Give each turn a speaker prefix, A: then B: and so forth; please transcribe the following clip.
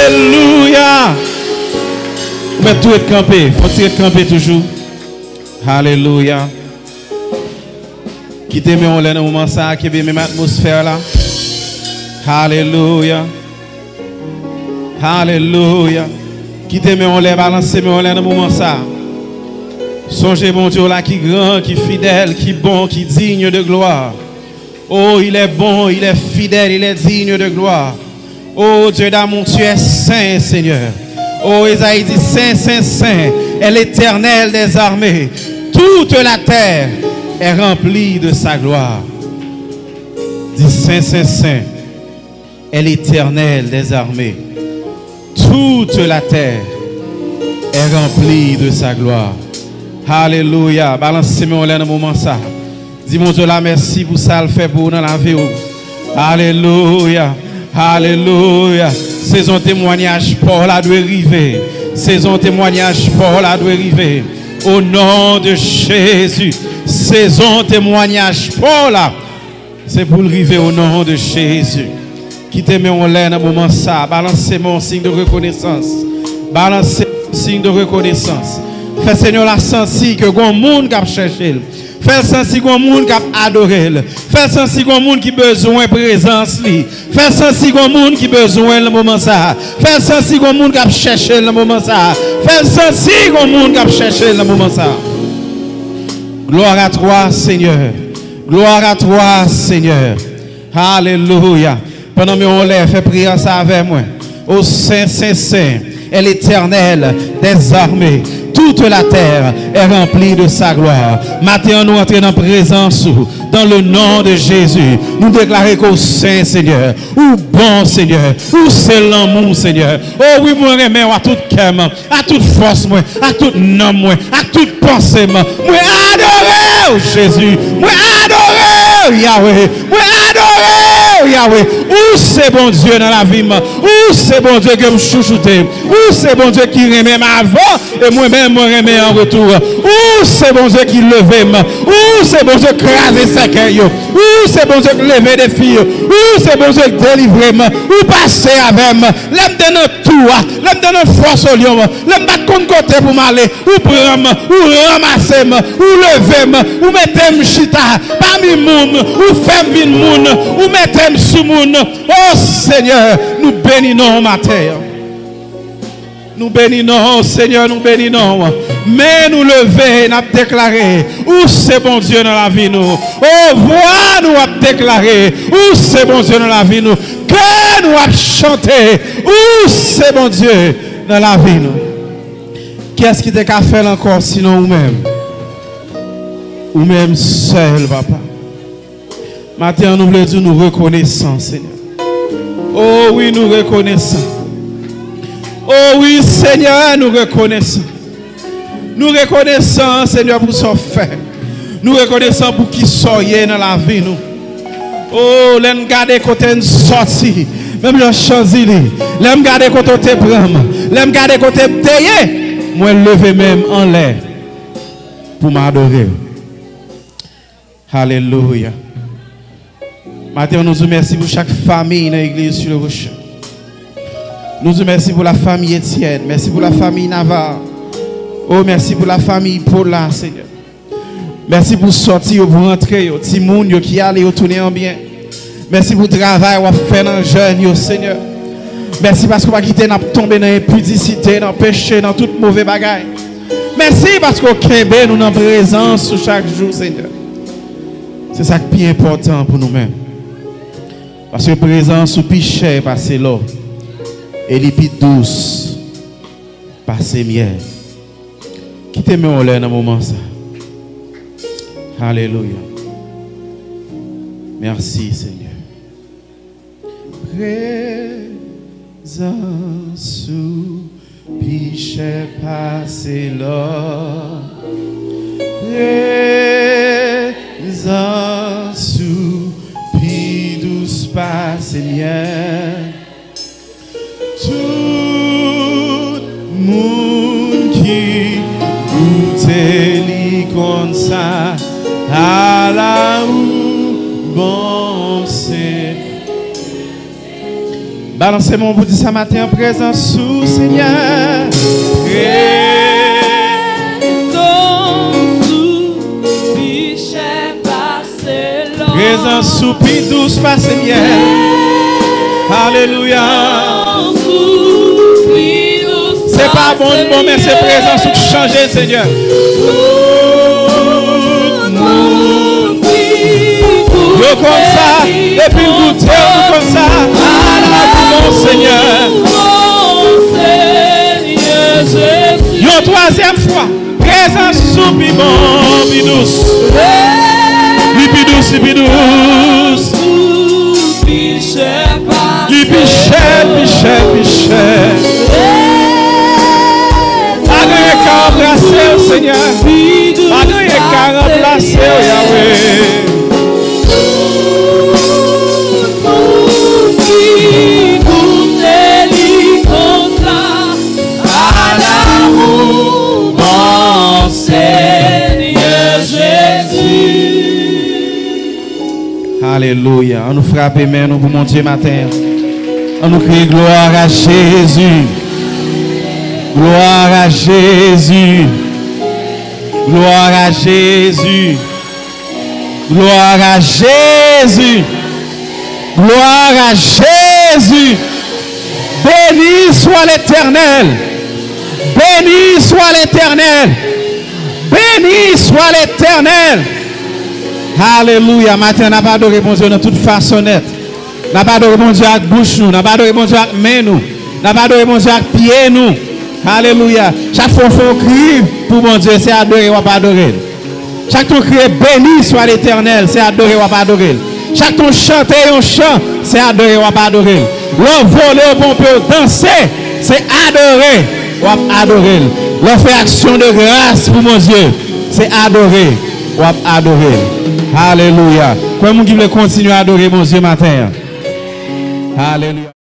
A: Alléluia. Vous pouvez tout être campé. Faut être campé toujours. Alléluia. Quittez-moi on dans le moment ça, qui est même atmosphère là. Alléluia. Alléluia. Quittez-moi on les balancez-moi on dans le moment ça. Songez bon Dieu là qui est grand, qui est fidèle, qui est bon, qui est digne de gloire. Oh, il est bon, il est fidèle, il est digne de gloire. Oh Dieu d'amour, tu es saint, Seigneur. Oh, Isaïe dit saint, saint, saint est l'Éternel des armées. Toute la terre est remplie de sa gloire. Dit saint, saint, saint est l'Éternel des armées. Toute la terre est remplie de sa gloire. Alléluia. Balancez-moi dans le moment ça. Dis mon Dieu là merci pour ça le fait pour dans la vie. Alléluia. Alléluia. Saison témoignage Paul là doit arriver. Saison témoignage Paul là doit arriver. Au nom de Jésus. Saison témoignage Paul là. C'est pour arriver au nom de Jésus. Quittez-moi en l'air dans le moment ça. Balancez mon signe de reconnaissance. Balancez mon signe de reconnaissance. Fais Seigneur la sensi que grand monde qui a cherché. Fais sensi grand monde qui a adoré. Fais sensi grand monde qui besoin de présence li. Fais sensi grand monde qui besoin le moment ça. Fais sensi grand monde qui a cherché le moment ça. Fais sensi grand monde qui a cherché le moment ça. Gloire à toi Seigneur. Gloire à toi Seigneur. Alléluia. Pendant que on lève, fais prière ça avec moi. Ô Saint, Saint, Saint est l'Éternel des armées. Toute la terre est remplie de sa gloire. Maintenant, nous entrons dans la présence, dans le nom de Jésus. Nous déclarons qu'au Saint Seigneur, ou bon Seigneur, ou c'est l'amour Seigneur. Oh oui, moi remets à toute cœur, à toute force, moi, à tout nom, moi, à toute pensée, moi adorer Jésus, moi adorer Yahweh, moi adorer Yahweh. Où c'est bon Dieu dans la vie, où c'est bon Dieu que me chouchoute, où c'est bon Dieu qui remet avant et moi-même me remet en retour. Où c'est bon Dieu qui levait, où c'est bon Dieu craser sa caille, où c'est bon Dieu qui lever des filles, où c'est bon Dieu qui délivrer, où passer avec moi, l'aime donner tout, l'aime donner force au lion, l'aime battre contre côté pour m'aller, ou prendre, ou ramasser, ou lever, ou mettre chita parmi moun, ou faire vin moun, ou mettre sous moun. Oh Seigneur, nous bénissons ma terre. Nous bénissons, Seigneur, nous bénissons. Mais nous lever, nous déclarer où c'est bon Dieu dans la vie nous. Oh, voix nous avons déclaré où c'est bon Dieu dans la vie nous. Que nous avons chanté où c'est bon Dieu dans la vie nous. Qu'est-ce qui t'a fait encore sinon nous-mêmes? Ou même seul, papa. Maintenant, nous voulons dire nous reconnaissons, Seigneur. Oh oui, nous reconnaissons. Oh oui, Seigneur, nous reconnaissons. Nous reconnaissons, Seigneur, pour son fait. Nous reconnaissons pour qui soyez dans la vie, nous. Oh, l'aime garder côté une sortie. Même le chanzili. L'aime garder côté te prendre. L'aime garder côté tailler. Moi, lever même en l'air pour m'adorer. Alléluia. Maintenant, nous vous remercions pour chaque famille dans l'église sur le rocher. Nous vous remercions pour la famille Étienne. Merci pour la famille Navarre. Oh, merci pour la famille Paula, Seigneur. Merci pour sortir, pour rentrer, petit monde qui allait retourner en bien. Merci pour le travail qu'on fait dans le jeune, Seigneur. Merci parce qu'on va quitter n'a tomber dans l'impudicité, dans le péché, dans toute mauvaise bagaille. Merci parce qu'on kembe nous dans présence chaque jour, Seigneur. C'est ça qui est important pour nous-mêmes. Parce que présence ou piché passer l'eau et les plus douce passer miel. Quittez-moi en l'air dans le moment ça. Alléluia. Merci Seigneur. Présence ou piché passer l'eau. Présence ou passe bien. Tout monde qui goûte li comme ça à la ou bon c'est. Balancez mon bout de ça matin en présence sous Seigneur. Présence sous pi douce passe miel. Alléluia. C'est pas bon, mais c'est présence qui change, Seigneur. Yo comme ça, et puis goûter comme ça. Mon Seigneur. Une troisième fois. Présence sous pi bon, pi douce. Pi douce, pi douce. Du pichet. Agréé qu'à remplacer au Seigneur. Agréé qu'à remplacer au Yahweh. Alléluia. On nous frappe les mains pour mon Dieu matin. On nous crie gloire à Jésus. Gloire à Jésus. Gloire à Jésus. Gloire à Jésus. Gloire à Jésus. Béni soit l'Éternel. Béni soit l'Éternel. Béni soit l'Éternel. Alléluia. Matin, on n'a pas adoré mon Dieu de toute façonnette. On n'a pas adoré mon Dieu avec bouche nous. On n'a pas adoré mon Dieu avec main nous. On n'a pas adoré mon Dieu avec pied nous. Alléluia. Chaque fois qu'on fait un cri pour mon Dieu, c'est adorer ou pas adorer. Chaque fois qu'on crie béni soit l'Éternel, c'est adorer ou pas adorer. Chaque fois qu'on chante un chant, c'est adorer ou pas adorer. L'on vole au bon peu, danser, c'est adorer ou pas adorer. L'on fait action de grâce pour mon Dieu, c'est adorer ou pas adorer. Alléluia. Comment vous voulez continuer à adorer mon Dieu matin? Alléluia.